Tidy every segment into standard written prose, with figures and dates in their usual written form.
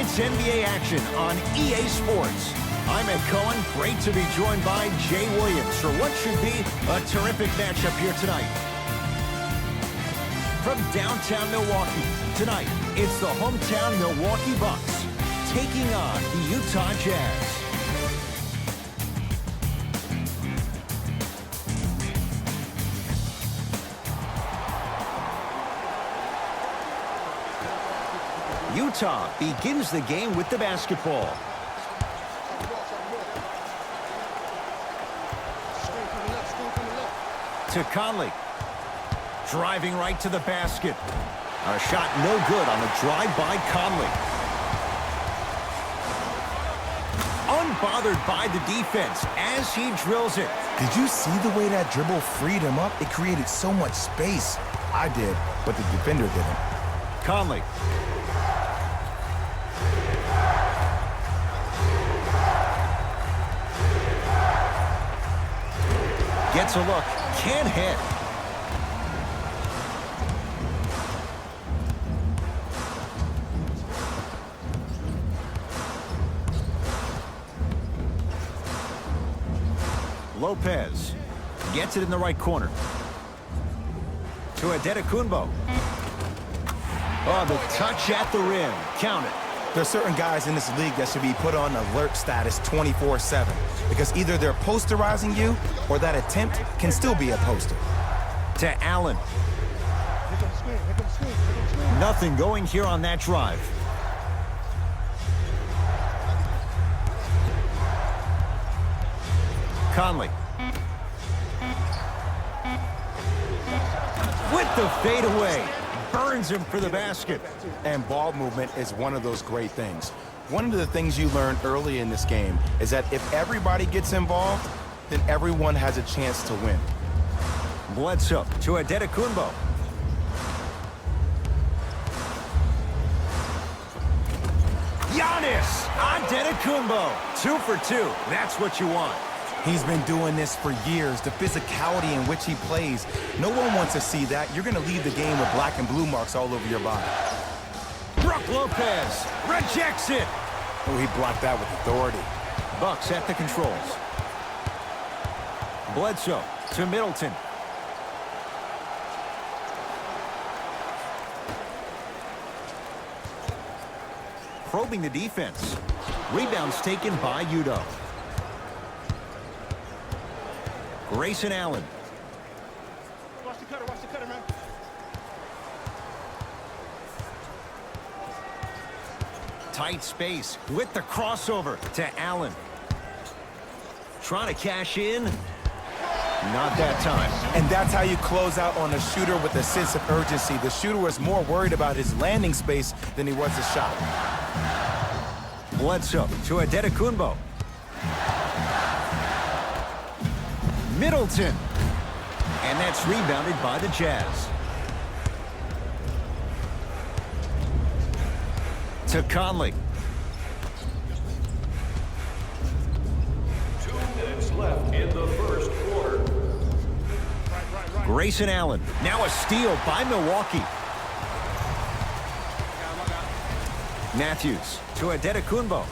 It's NBA action on EA Sports. I'm Ed Cohen. Great to be joined by Jay Williams for what should be a terrific matchup here tonight. From downtown Milwaukee, tonight it's the hometown Milwaukee Bucks taking on the Utah Jazz. Utah begins the game with the basketball. To Conley. Driving right to the basket. A shot no good on the drive by Conley. Unbothered by the defense as he drills it. Did you see the way that dribble freed him up? It created so much space. I did, but the defender didn't. Conley. Gets a look, can't hit. Lopez gets it in the right corner. To Adetokunbo. Oh, the touch at the rim. Count it. There's certain guys in this league that should be put on alert status 24/7 because either they're posterizing you or that attempt can still be a poster. To Allen. Nothing going here on that drive. Conley. With the fadeaway. Burns him for the basket. And ball movement is one of those great things. One of the things you learn early in this game is that if everybody gets involved, then everyone has a chance to win. Bledsoe to Adetokunbo. Giannis Adetokunbo. 2 for 2. That's what you want. He's been doing this for years. The physicality in which he plays, no one wants to see that. You're going to leave the game with black and blue marks all over your body. Brook Lopez rejects it. Oh, he blocked that with authority. Bucks at the controls. Bledsoe to Middleton. Probing the defense. Rebounds taken by Udo. Grayson Allen. Watch the cutter, man. Tight space with the crossover to Allen. Trying to cash in. Not that time. And that's how you close out on a shooter with a sense of urgency. The shooter was more worried about his landing space than he was the shot. Bledsoe to Adetokunbo. Middleton. And that's rebounded by the Jazz. To Conley. 2 minutes left in the first quarter. Grayson Allen. Now a steal by Milwaukee. Matthews to Adetokunbo.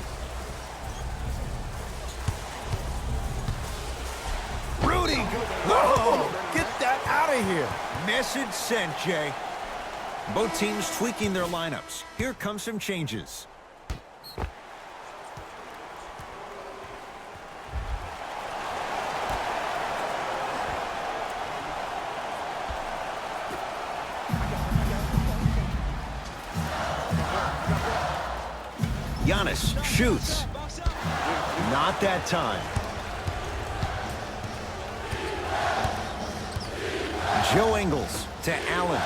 Rudy! Whoa! Get that out of here! Message sent, Jay. Both teams tweaking their lineups. Here come some changes. Giannis shoots. Not that time. Joe Ingles to Allen.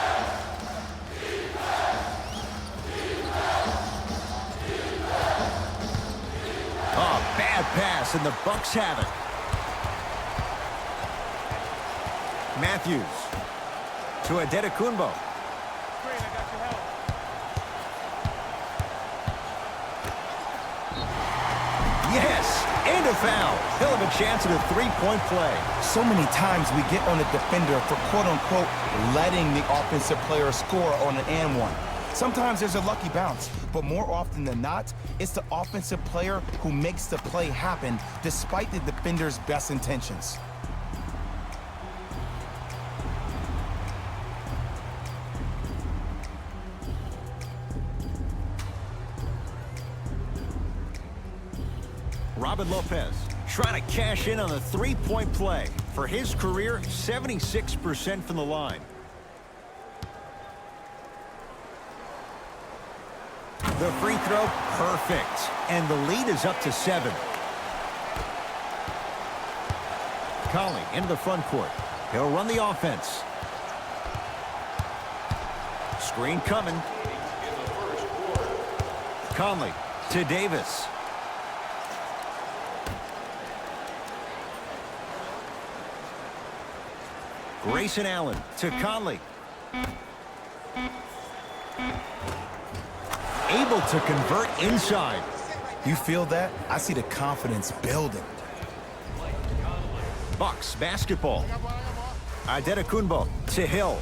Oh, bad pass, and the Bucks have it. Matthews to Adetokunbo. Yes, and a foul. He'll have a chance at a three-point play. So many times we get on the defender for quote-unquote letting the offensive player score on an and one. Sometimes there's a lucky bounce, but more often than not, it's the offensive player who makes the play happen despite the defender's best intentions. Robin Lopez trying to cash in on a three-point play. For his career, 76% from the line. The free throw, perfect. And the lead is up to 7. Conley into the front court. He'll run the offense. Screen coming. Conley to Davis. Grayson Allen to Conley. Able to convert inside. You feel that? I see the confidence building. Bucks basketball. Adetokunbo to Hill.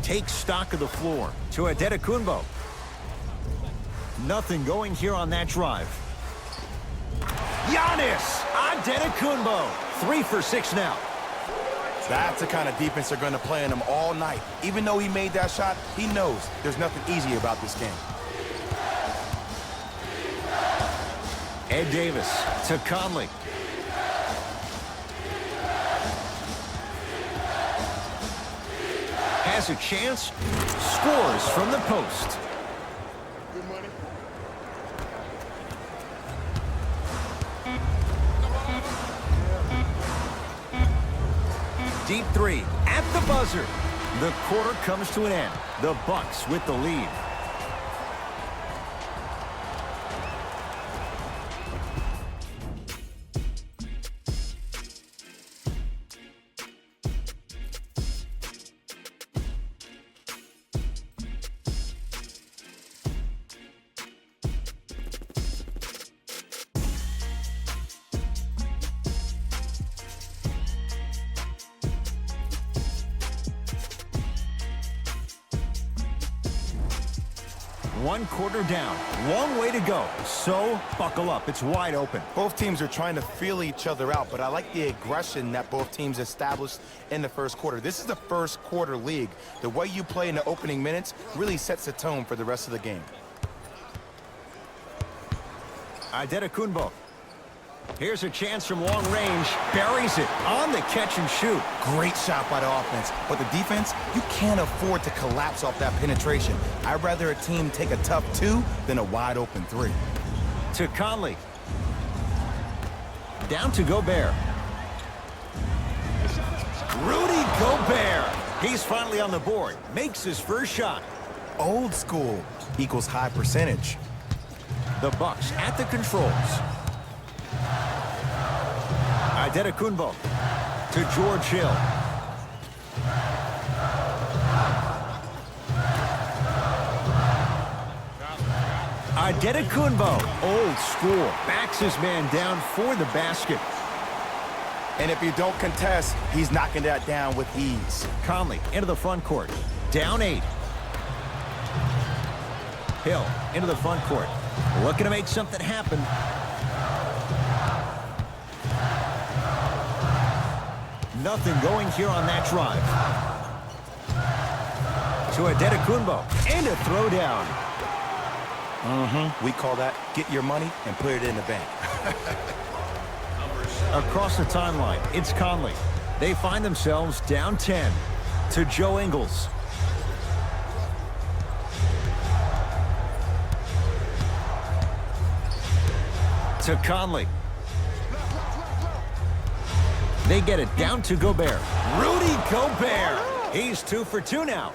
Takes stock of the floor to Adetokunbo. Nothing going here on that drive. Giannis Adetokunbo, 3 for 6 now. That's the kind of defense they're going to play on him all night. Even though he made that shot, he knows there's nothing easy about this game. Ed Davis to Conley. Has a chance, scores from the post. Good money. Deep three at the buzzer. The quarter comes to an end. The Bucks with the lead. One quarter down. Long way to go. So, buckle up. It's wide open. Both teams are trying to feel each other out, but I like the aggression that both teams established in the first quarter. This is the first quarter league. The way you play in the opening minutes really sets the tone for the rest of the game. Adetokunbo. Here's a chance from long range. Buries it on the catch and shoot. Great shot by the offense, but the defense, you can't afford to collapse off that penetration. I'd rather a team take a tough 2 than a wide open 3. To Conley. Down to Gobert. Rudy Gobert. He's finally on the board. Makes his first shot. Old school equals high percentage. The Bucks at the controls. Adetokunbo to George Hill. Adetokunbo, old school, backs his man down for the basket. And if you don't contest, he's knocking that down with ease. Conley into the front court, down 8. Hill into the front court, looking to make something happen. Nothing going here on that drive. To Adetokunbo, and a throwdown. We call that get your money and put it in the bank. Across the timeline, it's Conley. They find themselves down 10 to Joe Ingles. To Conley. They get it down to Gobert. Rudy Gobert. He's 2 for 2 now.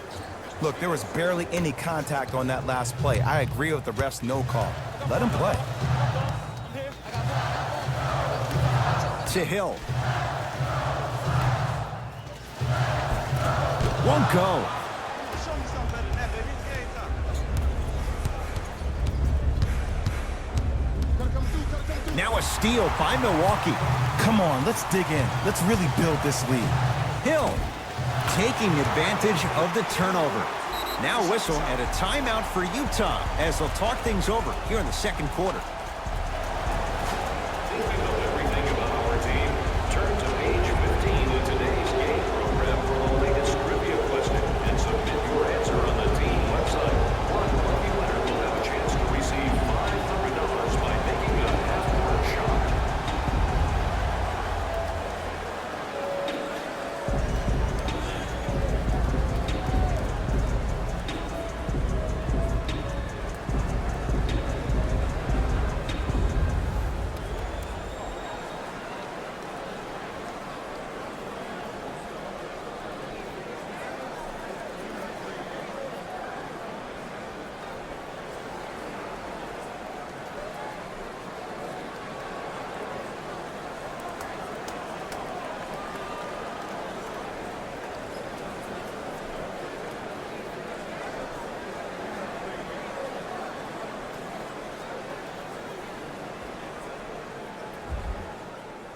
Look, there was barely any contact on that last play. I agree with the ref's no call. Let him play. To Hill. Won't go. Show me something better than that, baby. It's game time. Gotta come through. Now a steal by Milwaukee. Come on, let's dig in. Let's really build this lead. Hill taking advantage of the turnover. Now whistle and a timeout for Utah as they'll talk things over here in the second quarter. Thinking of everything about our team? Turn to page 15 in today's game program for the latest trivia question and submit your answer on the team website. One lucky winner will have a chance to receive $500 by making a half-court shot.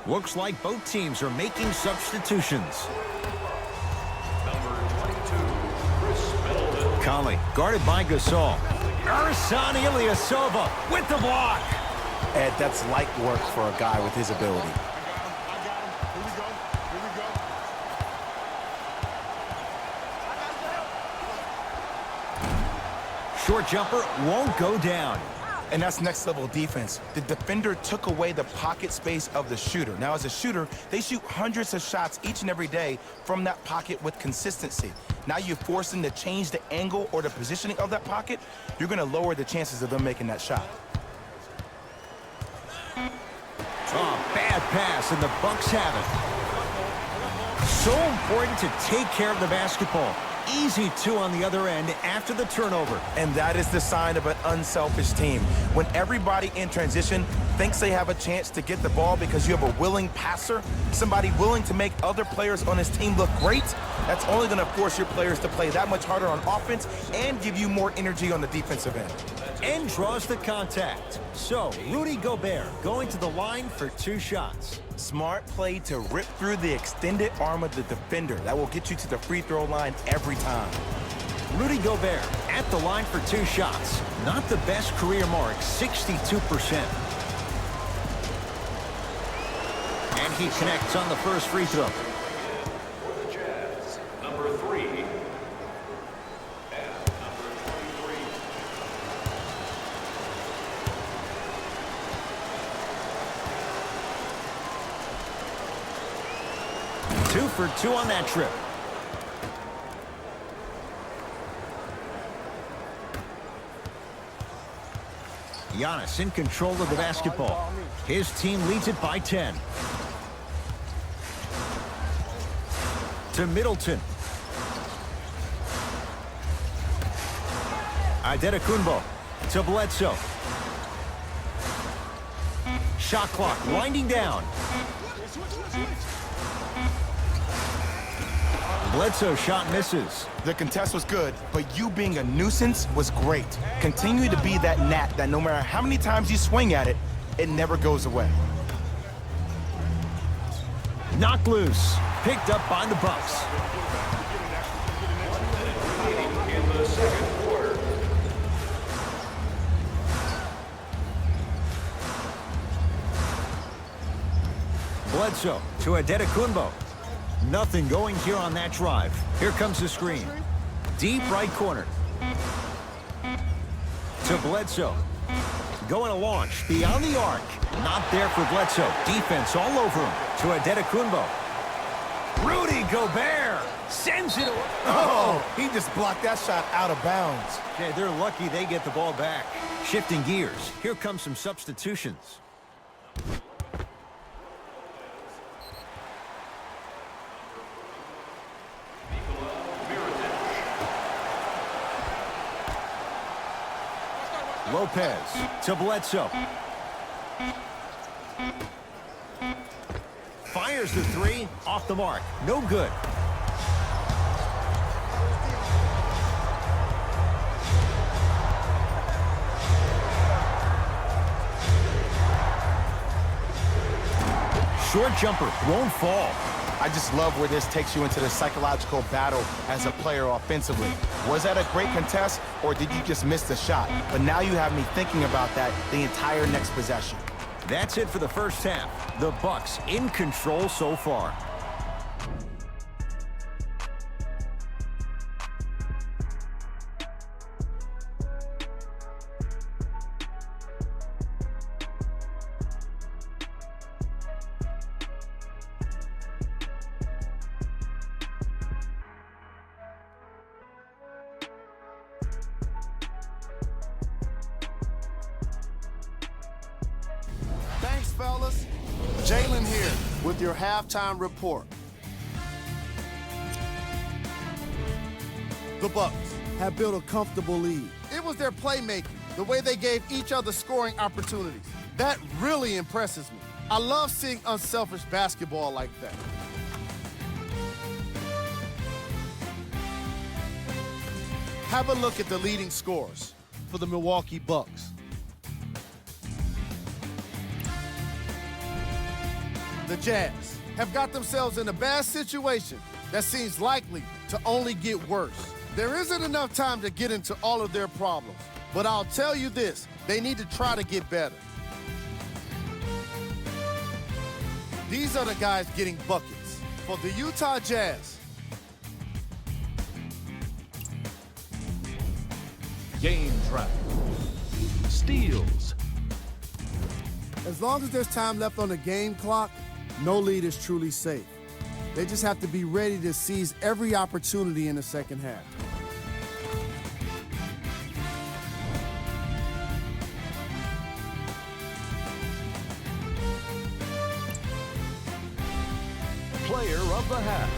Looks like both teams are making substitutions. Number 22, Chris Middleton. Conley, guarded by Gasol. Ersan Ilyasova with the block. Ed, that's light work for a guy with his ability. I got him. Here we go. Here we go. Short jumper won't go down. And that's next level defense. The defender took away the pocket space of the shooter. Now, as a shooter, they shoot hundreds of shots each and every day from that pocket with consistency. Now you force them to change the angle or the positioning of that pocket, you're going to lower the chances of them making that shot. Oh, bad pass, and the Bucks have it. So important to take care of the basketball. Easy two on the other end after the turnover. And that is the sign of an unselfish team. When everybody in transition thinks they have a chance to get the ball because you have a willing passer, somebody willing to make other players on his team look great, that's only going to force your players to play that much harder on offense and give you more energy on the defensive end. And draws the contact. So, Rudy Gobert going to the line for 2 shots. Smart play to rip through the extended arm of the defender. That will get you to the free throw line every time. Rudy Gobert at the line for 2 shots. Not the best career mark, 62%. And he connects on the first free throw. For the Jazz, number 3. And number 23. 2 for 2 on that trip. Giannis in control of the basketball. His team leads it by 10. To Middleton. Antetokounmpo to Bledsoe. Shot clock winding down. Bledsoe shot misses. The contest was good, but you being a nuisance was great. Continue to be that gnat that no matter how many times you swing at it, it never goes away. Knocked loose. Picked up by the Bucks. 1 minute remaining in the second quarter. Bledsoe to Antetokounmpo. Nothing going here on that drive. Here comes the screen. Deep right corner. To Bledsoe. Going to launch beyond the arc. Not there for Bledsoe. Defense all over him. To Antetokounmpo. Rudy Gobert sends it away. Oh, he just blocked that shot out of bounds. Okay, they're lucky they get the ball back. Shifting gears. Here comes some substitutions. Lopez to Bledsoe. Fires the 3 off the mark. No good. Short jumper won't fall. I just love where this takes you into the psychological battle as a player offensively. Was that a great contest, or did you just miss the shot? But now you have me thinking about that the entire next possession. That's it for the first half. The Bucks in control so far. Thanks, fellas. Jalen here with your halftime report. The Bucks have built a comfortable lead. It was their playmaking, the way they gave each other scoring opportunities. That really impresses me. I love seeing unselfish basketball like that. Have a look at the leading scorers for the Milwaukee Bucks. The Jazz have got themselves in a bad situation that seems likely to only get worse. There isn't enough time to get into all of their problems, but I'll tell you this, they need to try to get better. These are the guys getting buckets for the Utah Jazz. Game trap. Steals. As long as there's time left on the game clock, no lead is truly safe. They just have to be ready to seize every opportunity in the second half. Player of the half.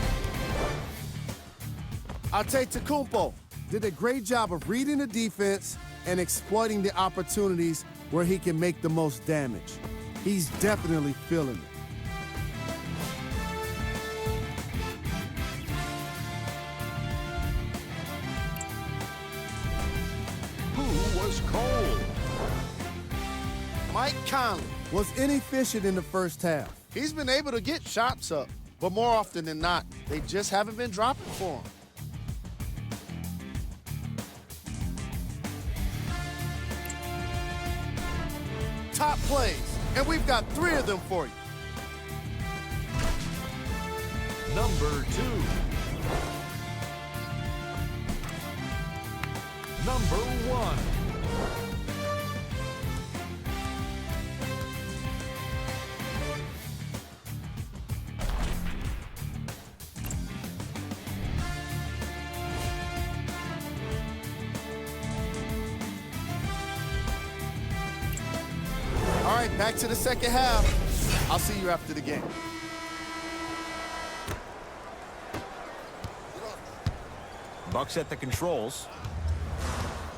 Antetokounmpo did a great job of reading the defense and exploiting the opportunities where he can make the most damage. He's definitely feeling it. Who was cold? Mike Conley was inefficient in the first half. He's been able to get shots up, but more often than not, they just haven't been dropping for him. Top plays, and we've got 3 of them for you. Number 2. Number 1. All right, back to the second half. I'll see you after the game. Bucks at the controls.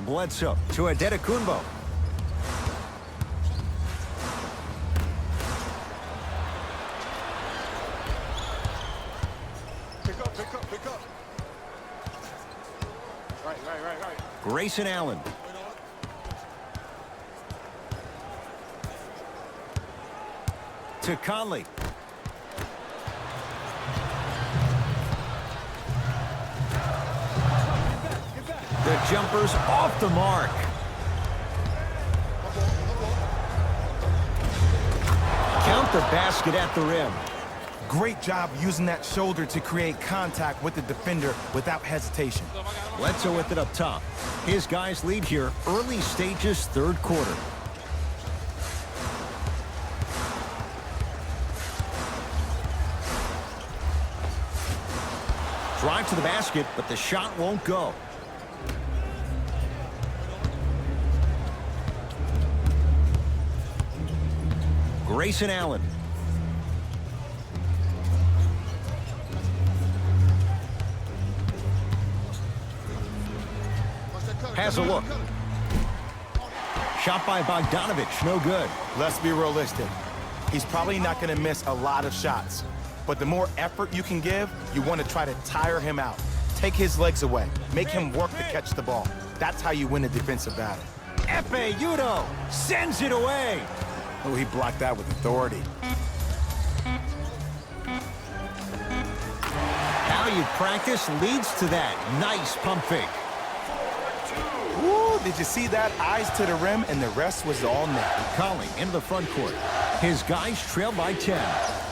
Bledsoe to Antetokounmpo. Pick up, pick up, pick up. Right. Grayson Allen. To Conley. The jumper's off the mark. Count the basket at the rim. Great job using that shoulder to create contact with the defender without hesitation. Bledsoe with it up top. His guys lead here, early stages, third quarter. Drive to the basket, but the shot won't go. Grayson Allen. Has a look. Shot by Bogdanovich, no good. Let's be realistic. He's probably not going to miss a lot of shots. But the more effort you can give, you want to try to tire him out. Take his legs away. Make him work to catch the ball. That's how you win a defensive battle. Epe Udo sends it away. Oh, he blocked that with authority. Continued practice leads to that. Nice pump fake. Woo, did you see that? Eyes to the rim, and the rest was all net. Conley into the front court. His guys trail by 10.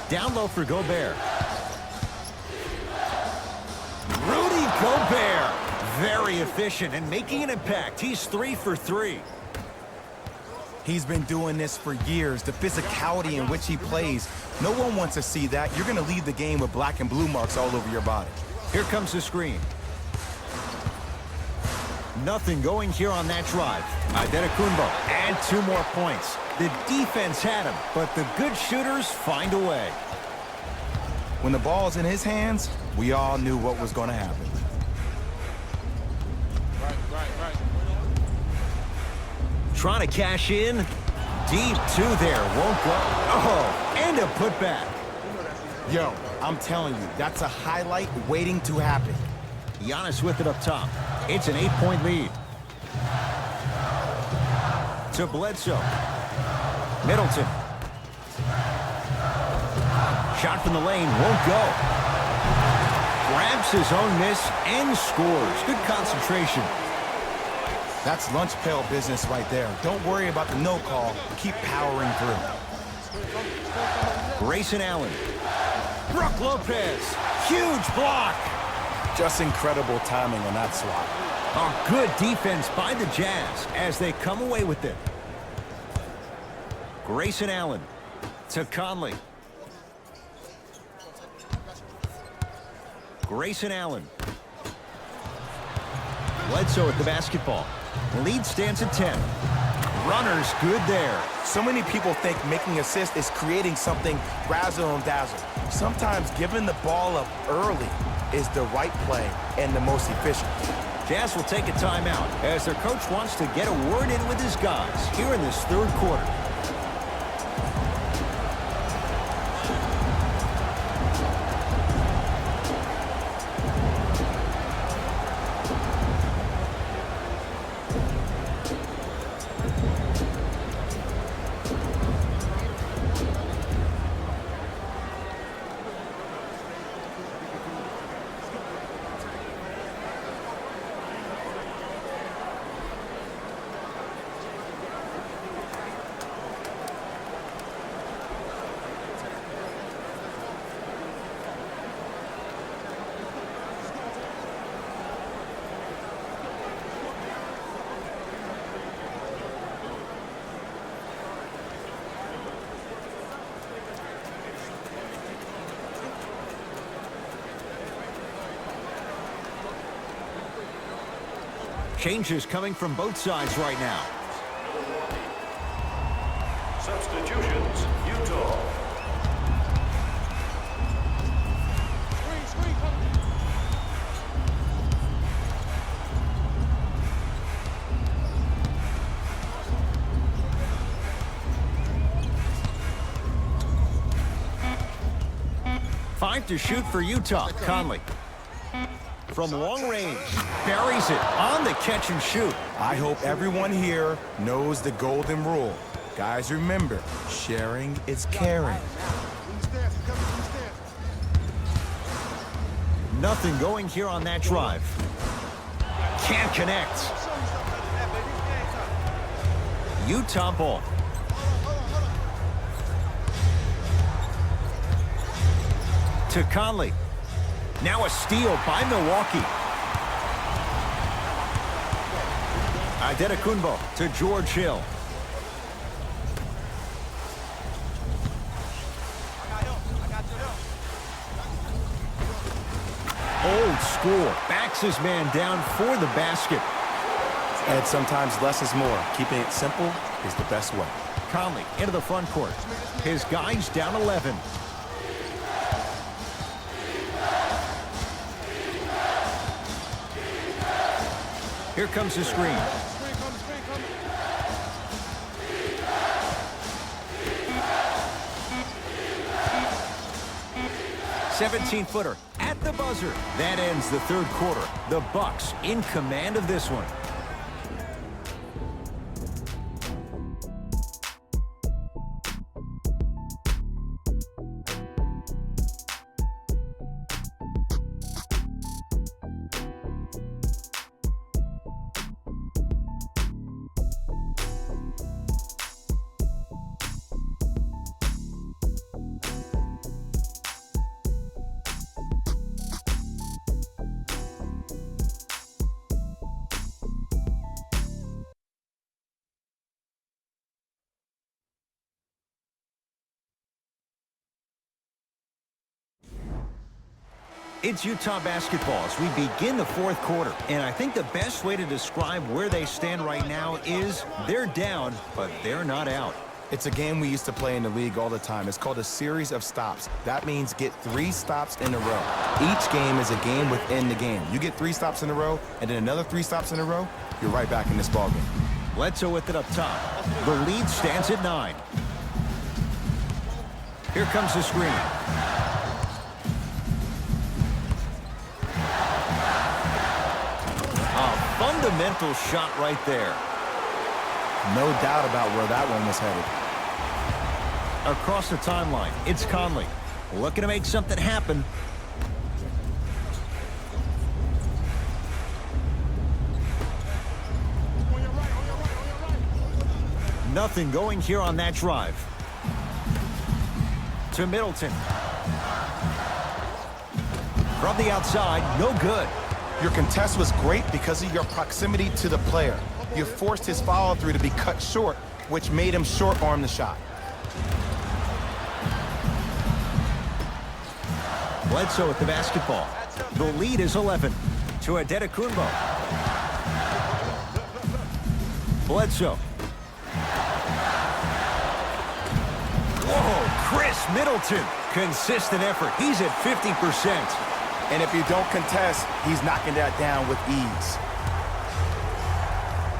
Down low for Gobert. Rudy Gobert. Very efficient and making an impact. He's 3 for 3. He's been doing this for years. The physicality in which he plays, no one wants to see that. You're going to leave the game with black and blue marks all over your body. Here comes the screen. Nothing going here on that drive. Antetokounmpo, and 2 more points. The defense had him, but the good shooters find a way. When the ball's in his hands, we all knew what was going to happen. Trying to cash in. Deep 2 there. Won't go. Oh, and a putback. Yo, I'm telling you, that's a highlight waiting to happen. Giannis with it up top. It's an 8-point lead. To Bledsoe. Middleton. Shot from the lane. Won't go. Grabs his own miss and scores. Good concentration. That's lunch pail business right there. Don't worry about the no call. Keep powering through. Grayson Allen. Brook Lopez. Huge block. Just incredible timing on that swap. A good defense by the Jazz as they come away with it. Grayson Allen to Conley. Grayson Allen. Bledsoe at the basketball. Lead stands at 10. Runner's good there. So many people think making assists is creating something razzle and dazzle. Sometimes giving the ball up early is the right play and the most efficient. Jazz will take a timeout as their coach wants to get a word in with his guys here in this 3rd quarter. Changes coming from both sides right now. Substitutions, Utah. Five to shoot for Utah. Conley. From long range, buries it on the catch and shoot. I hope everyone here knows the golden rule. Guys, remember, sharing is caring. Nothing going here on that drive. Can't connect. Utah ball. To Conley. Now a steal by Milwaukee. Antetokounmpo to George Hill. Old school. Backs his man down for the basket. And sometimes less is more. Keeping it simple is the best way. Conley into the front court. His guys down 11. Here comes the screen. "17-footer at the buzzer. That ends the 3rd quarter. The Bucks in command of this one. It's Utah basketball as we begin the fourth quarter. And I think the best way to describe where they stand right now is they're down, but they're not out. It's a game we used to play in the league all the time. It's called a series of stops. That means get 3 stops in a row. Each game is a game within the game. You get 3 stops in a row, and then another 3 stops in a row, you're right back in this ballgame. Bledsoe with it up top. The lead stands at 9. Here comes the screen. A fundamental shot right there. No doubt about where that one was headed. Across the timeline, it's Conley. Looking to make something happen. Nothing going here on that drive. To Middleton. From the outside, no good. Your contest was great because of your proximity to the player. You forced his follow-through to be cut short, which made him short-arm the shot. Bledsoe with the basketball. The lead is 11 to Antetokounmpo. Bledsoe. Whoa, Chris Middleton. Consistent effort. He's at 50%. And if you don't contest, he's knocking that down with ease.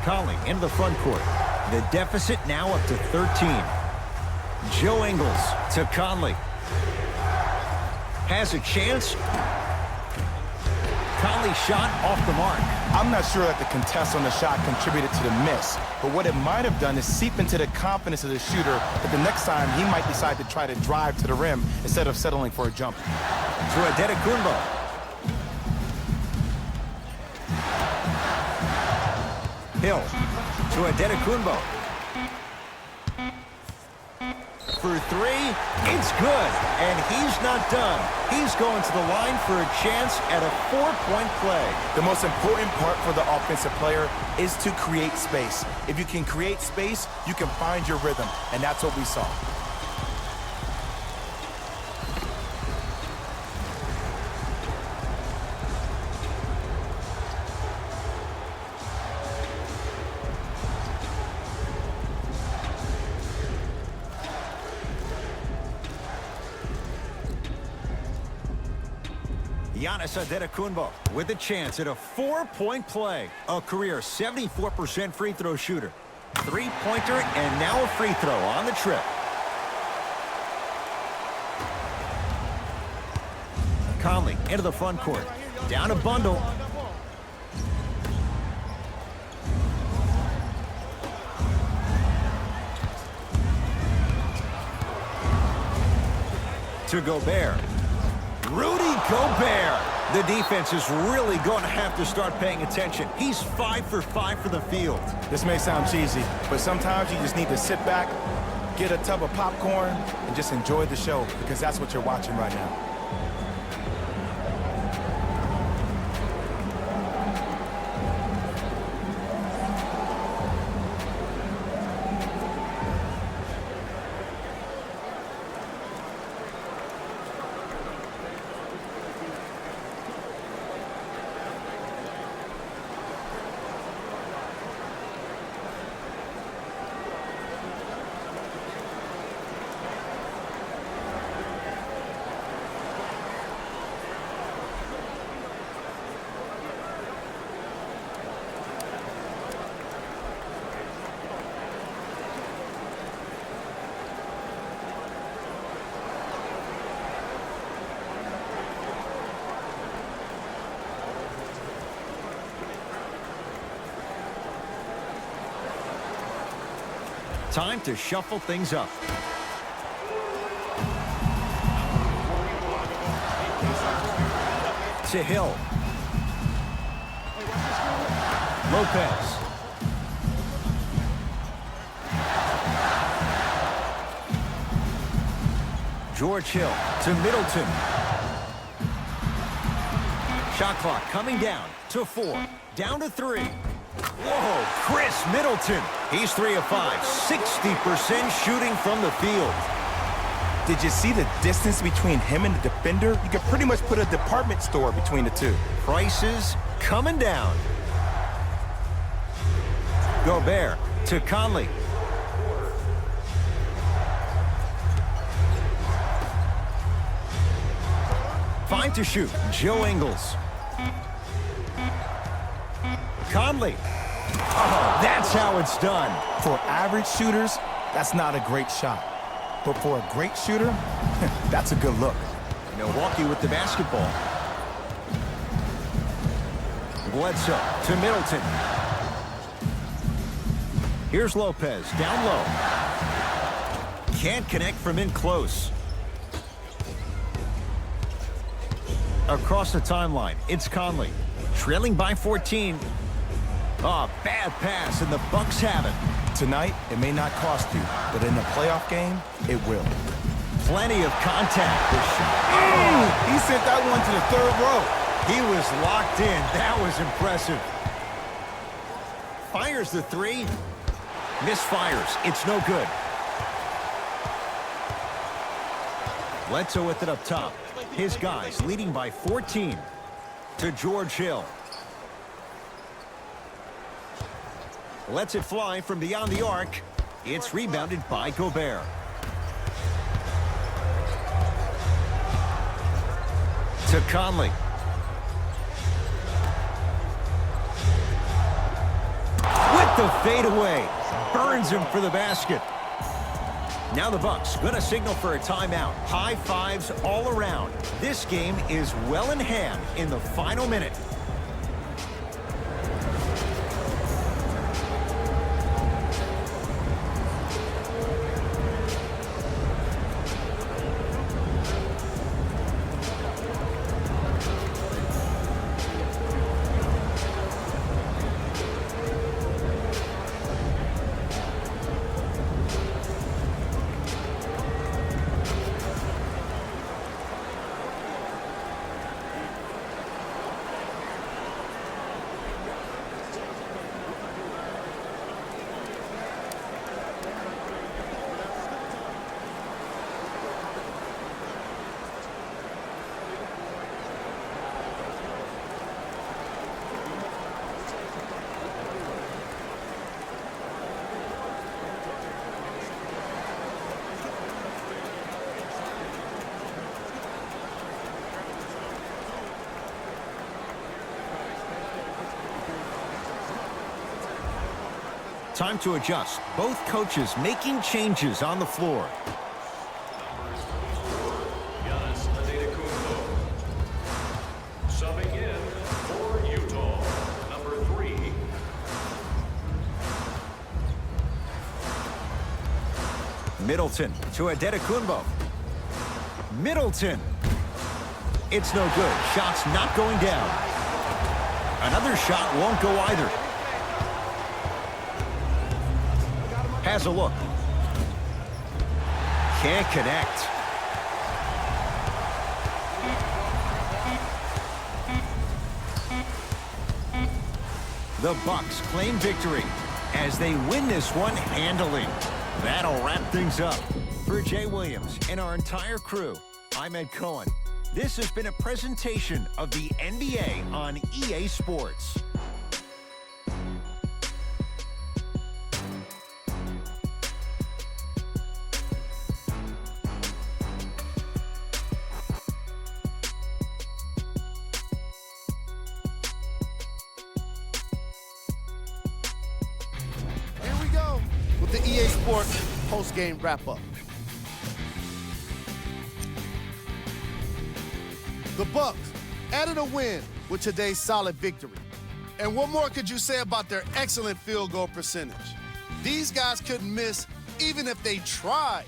Conley into the front court. The deficit now up to 13. Joe Ingles to Conley. Has a chance. Conley shot off the mark. I'm not sure that the contest on the shot contributed to the miss, but what it might have done is seep into the confidence of the shooter that the next time he might decide to try to drive to the rim instead of settling for a jump. To Antetokounmpo. Hill to Antetokounmpo. For 3, it's good, and he's not done. He's going to the line for a chance at a 4-point play. The most important part for the offensive player is to create space. If you can create space, you can find your rhythm, and that's what we saw. Giannis Antetokounmpo with a chance at a 4-point play. A career 74% free throw shooter. 3-pointer and now a free throw on the trip. Conley into the front court. Down a bundle. To Gobert. Rudy Gobert. The defense is really going to have to start paying attention. He's 5 for 5 for the field. This may sound cheesy, but sometimes you just need to sit back, get a tub of popcorn, and just enjoy the show, because that's what you're watching right now. Time to shuffle things up. To Hill. Lopez. George Hill to Middleton. Shot clock coming down to 4. Down to 3. Whoa, Chris Middleton. He's 3 of 5, 60% shooting from the field. Did you see the distance between him and the defender? You could pretty much put a department store between the two. Prices coming down. Gobert to Conley. Five to shoot, Joe Ingles. Conley. Oh, that's how it's done. For average shooters, that's not a great shot. But for a great shooter, that's a good look. Milwaukee with the basketball. Bledsoe to Middleton. Here's Lopez, down low. Can't connect from in close. Across the timeline, it's Conley. Trailing by 14. Oh, bad pass, and the Bucks have it. Tonight, it may not cost you, but in a playoff game, it will. Plenty of contact. He sent that one to the third row. He was locked in. That was impressive. Fires the three. Misfires. It's no good. Bledsoe with it up top. His guys leading by 14 to George Hill. Lets it fly from beyond the arc. It's rebounded by Gobert. To Conley. With the fadeaway. Burns him for the basket. Now the Bucks going to signal for a timeout. High fives all around. This game is well in hand in the final minute. Time to adjust. Both coaches making changes on the floor. Subbing in for Utah, number 3. Middleton to Adetokunbo. Middleton. It's no good. Shot's not going down. Another shot won't go either. Has a look. Can't connect. The Bucks claim victory as they win this one handily. That'll wrap things up. For Jay Williams and our entire crew, I'm Ed Cohen. This has been a presentation of the NBA on EA Sports. With the EA Sports post-game wrap-up. The Bucks added a win with today's solid victory. And what more could you say about their excellent field goal percentage? These guys couldn't miss even if they tried.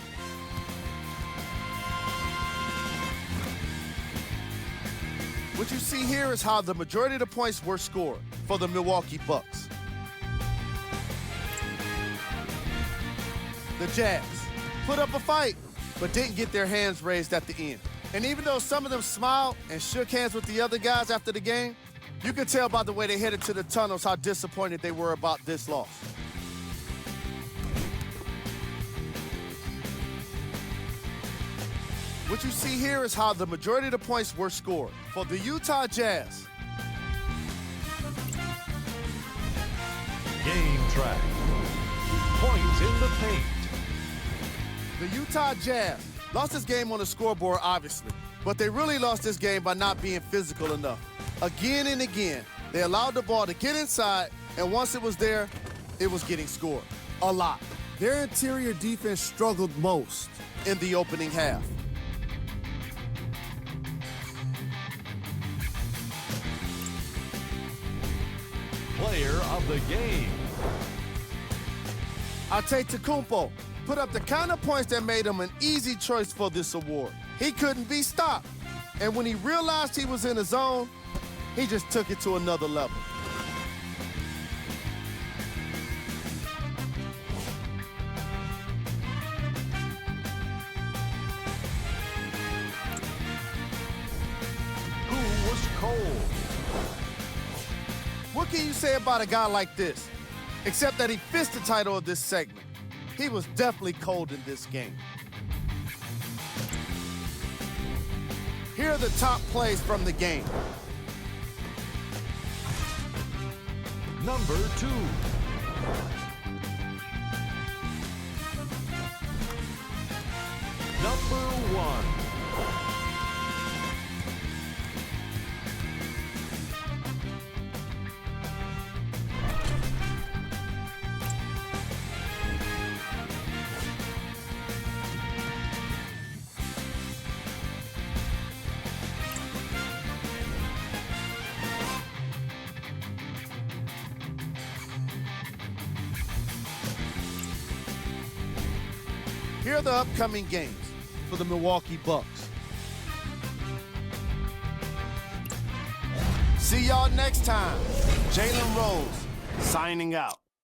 What you see here is how the majority of the points were scored for the Milwaukee Bucks. The Jazz put up a fight, but didn't get their hands raised at the end. And even though some of them smiled and shook hands with the other guys after the game, you could tell by the way they headed to the tunnels how disappointed they were about this loss. What you see here is how the majority of the points were scored. For the Utah Jazz, Game track. Points in the paint. the Utah Jazz lost this game on the scoreboard, obviously, but they really lost this game by not being physical enough. Again and again, they allowed the ball to get inside, and once it was there, it was getting scored. A lot. Their interior defense struggled most in the opening half. Player of the game. Antetokounmpo put up the kind of points that made him an easy choice for this award. He couldn't be stopped. And when he realized he was in the zone, he just took it to another level. Who was cold? What can you say about a guy like this? Except that he fits the title of this segment. He was definitely cold in this game. Here are the top plays from the game. Number 2. Number 1. Here are the upcoming games for the Milwaukee Bucks. See y'all next time. Jalen Rose signing out.